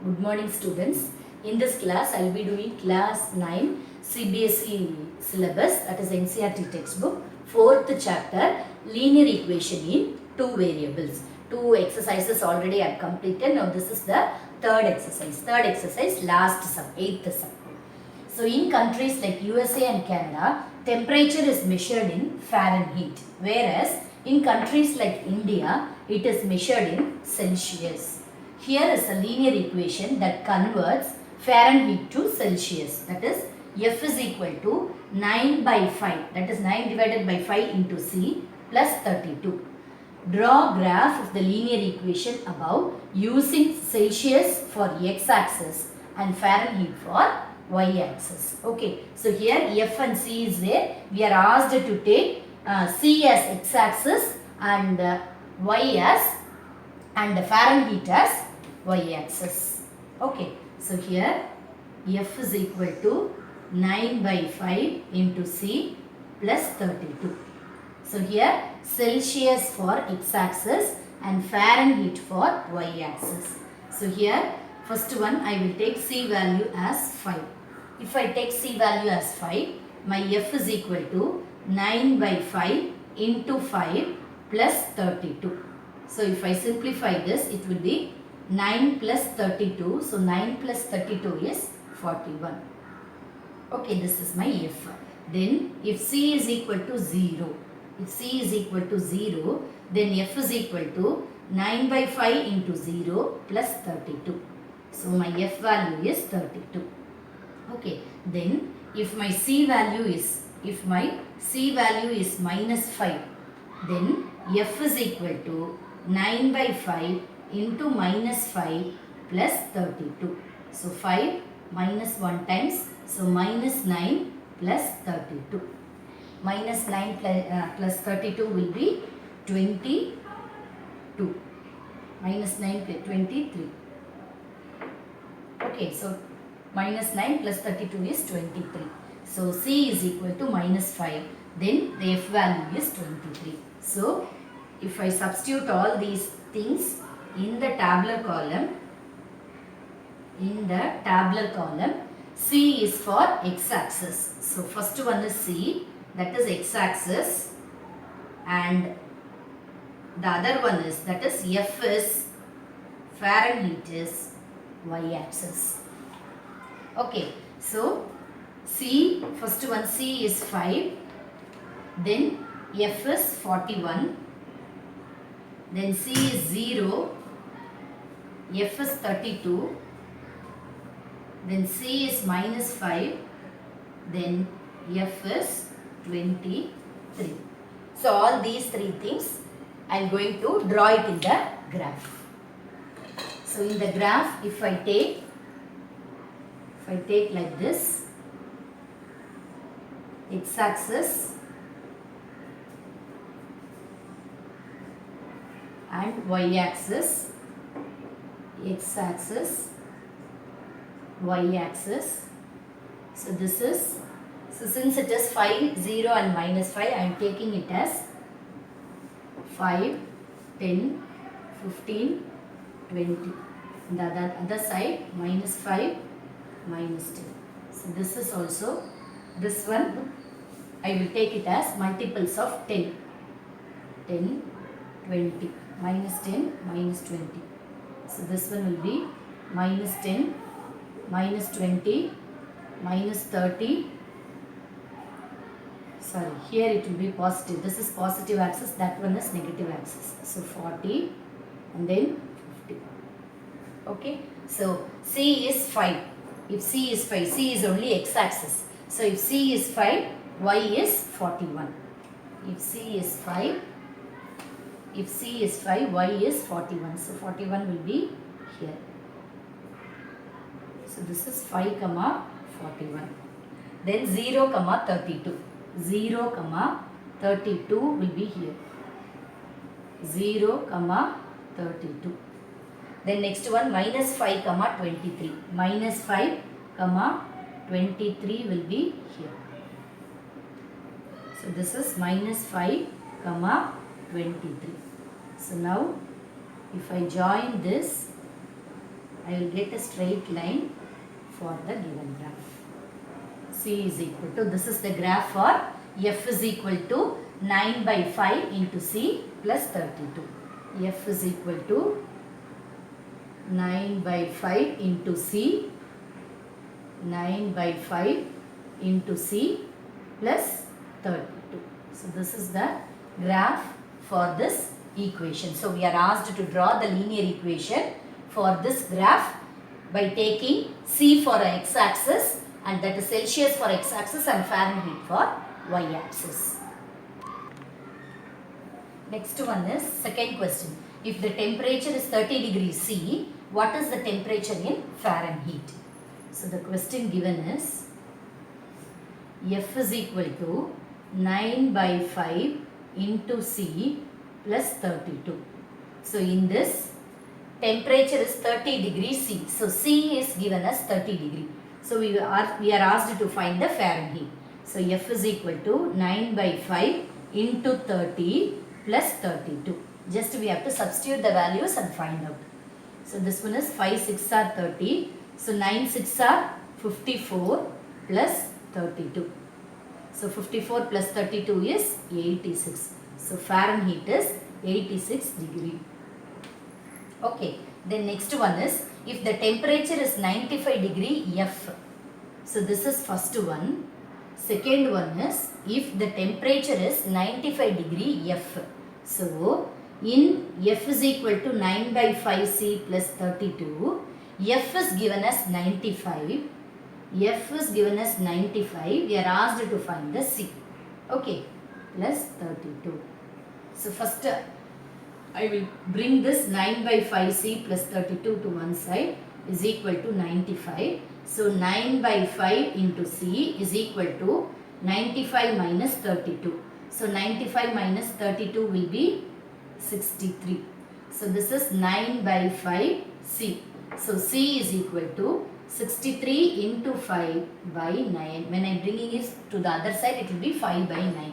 Good morning students. In this class I will be doing class 9 CBSE syllabus, that is NCERT textbook, 4th chapter linear equation in two variables. Two exercises already I have completed. Now this is the third exercise. Third exercise, last sum, 8th sum. So in countries like USA and Canada, temperature is measured in Fahrenheit, whereas in countries like India, it is measured in Celsius. Here is a linear equation that converts Fahrenheit to Celsius. That is F is equal to 9 by 5. That is 9 divided by 5 into C plus 32. Draw graph of the linear equation above using Celsius for x-axis and Fahrenheit for y-axis. Okay, so here F and C is there. We are asked to take C as x-axis and y as and Fahrenheit as y-axis. Okay, so here F is equal to 9 by 5 into C plus 32. So here Celsius for x-axis and Fahrenheit for y-axis. So here first one I will take C value as 5. If I take C value as 5, my F is equal to 9 by 5 into 5 plus 32. So if I simplify this, it will be 9 plus 32. So 9 plus 32 is 41. Okay, this is my F. Then if C is equal to 0, if C is equal to 0, then F is equal to 9 by 5 into 0 plus 32. So my F value is 32. Okay, then if my C value is minus 5, then F is equal to 9 by 5 into minus 5 plus 32. So 5 minus 1 times, so minus 9 plus 32. Minus 9 plus 32 will be 22. Minus 9 plus 23. Okay, so minus 9 plus 32 is 23. So C is equal to minus 5. Then the F value is 23. So if I substitute all these things in the tabular column, C is for x-axis. So first one is C, that is x-axis, and the other one is, that is F is Fahrenheit is y-axis. Okay, so C, first one C is 5, then F is 41, then C is 0, F is 32, then C is minus 5, then F is 23. So all these three things I am going to draw it in the graph. So in the graph, if I take like this, x-axis and y-axis, x-axis, y-axis. So this is, so since it is 5, 0 and minus 5, I am taking it as 5, 10, 15, 20. And the other side, minus 5, minus 10. So this is also, this one I will take it as multiples of 10. 10, 20, minus 10, minus 20. So this one will be minus 10, minus 20, minus 30. Sorry, here it will be positive. This is positive axis, that one is negative axis. So 40 and then 50. Okay, so C is 5. If C is 5, C is only x-axis. So if C is 5, y is 41. If C is 5, y is 41. So 41 will be here. So this is 5 comma 41. Then 0 comma 32. 0 comma 32 will be here. 0 comma 32. Then next one, minus 5 comma 23. Minus 5 comma 23 will be here. So this is minus 5 comma 23. So now if I join this, I will get a straight line for the given graph. C is equal to, this is the graph for f is equal to 9 by 5 into C plus 32. F is equal to 9 by 5 into C, 9 by 5 into C plus 32. So this is the graph for this equation. So we are asked to draw the linear equation for this graph by taking C for x-axis, and that is Celsius for x-axis and Fahrenheit for y-axis. Next one is second question. If the temperature is 30 degrees C, what is the temperature in Fahrenheit? So the question given is F is equal to 9 by 5 into C plus 32. So in this, temperature is 30 degrees C. So C is given as 30 degree. So we are asked to find the Fahrenheit. So F is equal to 9 by 5 into 30 plus 32. Just we have to substitute the values and find out. So this one is 5 6 are 30. So 9 6 are 54 plus 32. So 54 plus 32 is 86. So Fahrenheit is 86 degree. Okay. Then next one is, if the temperature is 95 degree F. So this is first one. Second one is, if the temperature is 95 degree F. So in F is equal to 9 by 5 C plus 32. F is given as 95. F is given as 95. We are asked to find the C. Okay. Plus 32. So first I will bring this 9 by 5C plus 32 to one side is equal to 95. So 9 by 5 into C is equal to 95 minus 32. So 95 minus 32 will be 63. So this is 9 by 5 C. So C is equal to 63 into 5 by 9. When I am bringing it to the other side, it will be 5 by 9.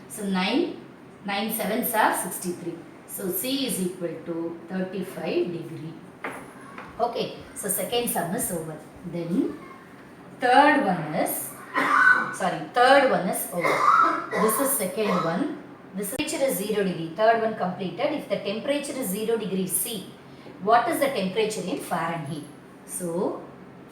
So 9 sevens are 63. So C is equal to 35 degree. Okay. So second sum is over. Then third one is over. This is second one. This temperature is 0 degree. Third one completed. If the temperature is 0 degree C, what is the temperature in Fahrenheit? So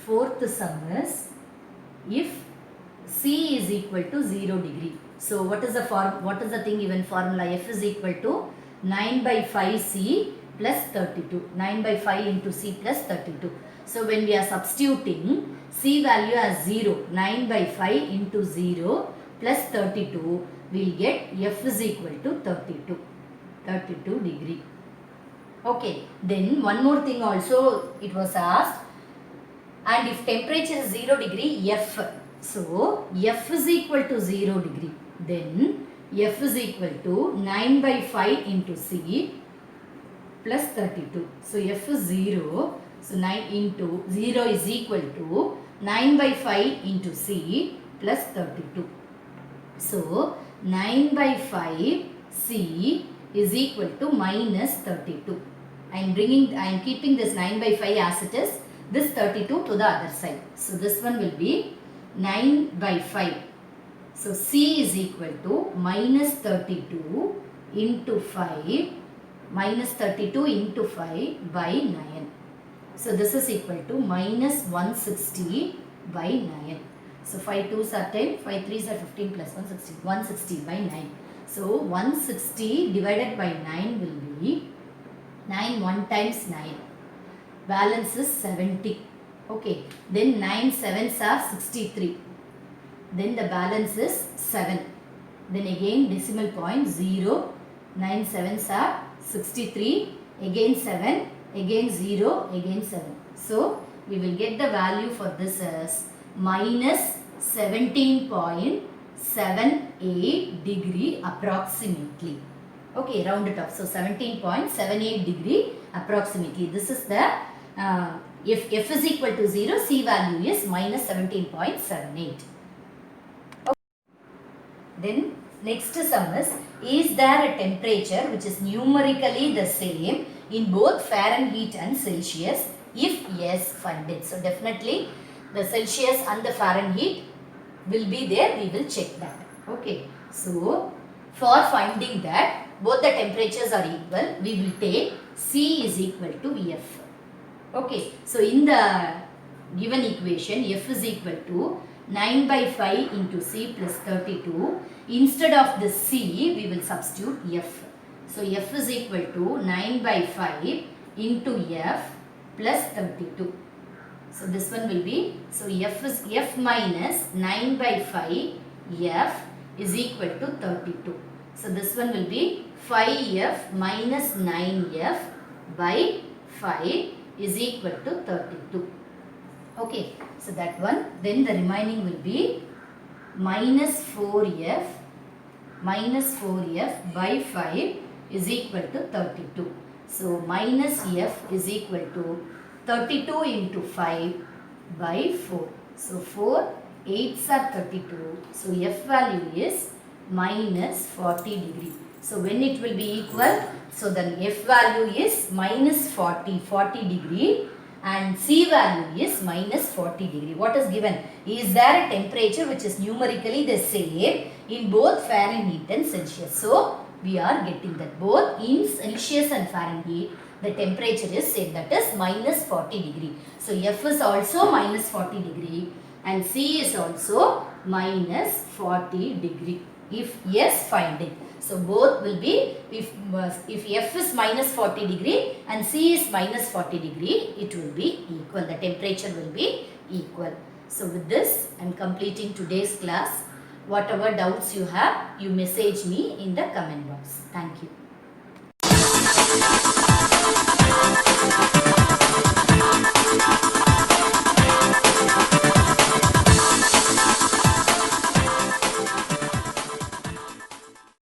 fourth sum is, if C is equal to 0 degree. So what is the thing given formula? F is equal to 9 by 5 C plus 32. 9 by 5 into C plus 32. So when we are substituting C value as 0, 9 by 5 into 0 plus 32, we will get F is equal to 32 degree. Okay. Then one more thing also it was asked. And if temperature is 0 degree F, so F is equal to 0 degree, then F is equal to 9 by 5 into C plus 32. So F is 0. So 9 into 0 is equal to 9 by 5 into C plus 32. So 9 by 5 C is equal to minus 32. I am keeping this 9 by 5 as it is. This 32 to the other side. So this one will be 9 by 5. So C is equal to minus 32 into 5, minus 32 into 5 by 9. So this is equal to minus 160 by 9. So 5 2s are 10, 5 3s are 15 plus 160, 160 by 9. So 160 divided by 9 will be 9 1 times 9. Balance is 70. Okay. Then 9 sevens are 63. Then the balance is 7. Then again decimal point 0. 9 sevens are 63. Again 7. Again 0. Again 7. So we will get the value for this as minus 17.78 degree approximately. Okay, round it up. So 17.78 degree approximately. This is the if F is equal to 0, C value is minus 17.78. Okay. Then next sum is there a temperature which is numerically the same in both Fahrenheit and Celsius If yes, find it. So definitely the Celsius and the Fahrenheit will be there. We will check that. Okay. So for finding that both the temperatures are equal, we will take C is equal to F. Okay. So in the given equation, F is equal to 9 by 5 into C plus 32. Instead of the C, we will substitute F. So F is equal to 9 by 5 into F plus 32. So this one will be, so F is F minus 9 by 5 F is equal to 32. So this one will be 5F minus 9F by 5 is equal to 32. Okay, so that one. Then the remaining will be minus 4F by 5 is equal to 32. So minus F is equal to 32 into 5 by 4. So 4 8s are 32. So F value is minus 40 degree. So when it will be equal, so then F value is minus 40 degree and C value is minus 40 degree. What is given? Is there a temperature which is numerically the same in both Fahrenheit and Celsius? So we are getting that both in Celsius and Fahrenheit the temperature is same, that is minus 40 degree. So F is also minus 40 degree and C is also minus 40 degree. If yes, find it. So both will be, if F is minus 40 degree and C is minus 40 degree, it will be equal. The temperature will be equal. So with this, I am completing today's class. Whatever doubts you have, you message me in the comment box. Thank you.